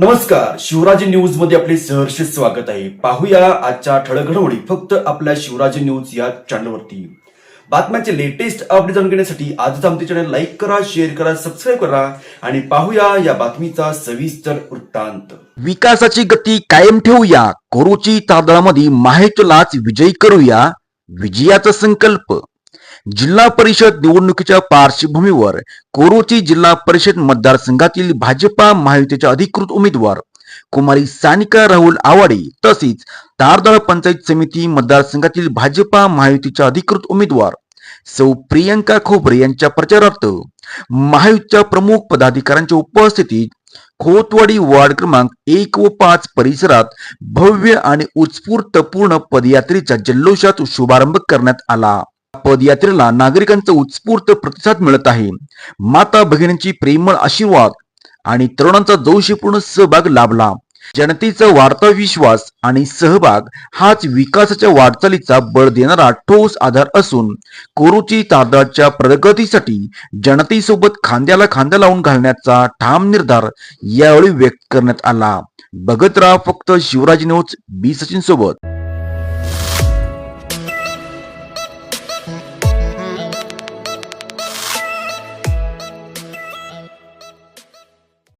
नमस्कार, शिवराज न्यूज मध्ये आपले सहर्ष स्वागत आहे। पाहूया आजच्या ठळक घडामोडी फक्त आपल्या शिवराज न्यूज या चॅनलवरती। बातम्यांचे लेटेस्ट अपडेट जाणून घेण्यासाठी आजच आमचे चॅनल लाईक करा, शेअर करा, सबस्क्राईब करा आणि पाहूया या बातमीचा सविस्तर वृत्तांत। विकासाची गती कायम ठेवूया, कोरोची तारदाळामध्ये महायुतीलाच विजयी करूया, विजयाचा संकल्प। जिल्हा परिषद निवडणुकीच्या पार्श्वभूमीवर कोरोची जिल्हा परिषद मतदारसंघातील भाजपा महायुतीच्या अधिकृत उमेदवार कुमारी सानिका राहुल आवाडे तसेच तारदाळ पंचायत समिती मतदारसंघातील भाजपा महायुतीच्या अधिकृत उमेदवार सौ प्रियंका खोबरे यांच्या प्रचारार्थ महायुतीच्या प्रमुख पदाधिकाऱ्यांच्या उपस्थितीत खोतवाडी वार्ड क्रमांक 1 व 5 परिसरात भव्य आणि उत्स्फूर्तपूर्ण पदयात्रेचा जल्लोषात शुभारंभ करण्यात आला। पदयात्रेला नागरिकांचा उत्स्फूर्त प्रतिसाद मिळत आहे। माता भगिनींची प्रेमळ आशीर्वाद आणि तरुणांचा जोशीपूर्ण सहभाग लाभला। जनतेचा वाढता विश्वास आणि सहभाग हाच विकासाच्या वाटचालीचा बळ देणारा ठोस आधार असून कोरोची तारदाळच्या प्रगतीसाठी जनतेसोबत खांद्याला खांदा लावून घालण्याचा ठाम निर्धार यावेळी व्यक्त करण्यात आला। बघत राहा फक्त शिवराज न्यूज, बी सचिन सोबत।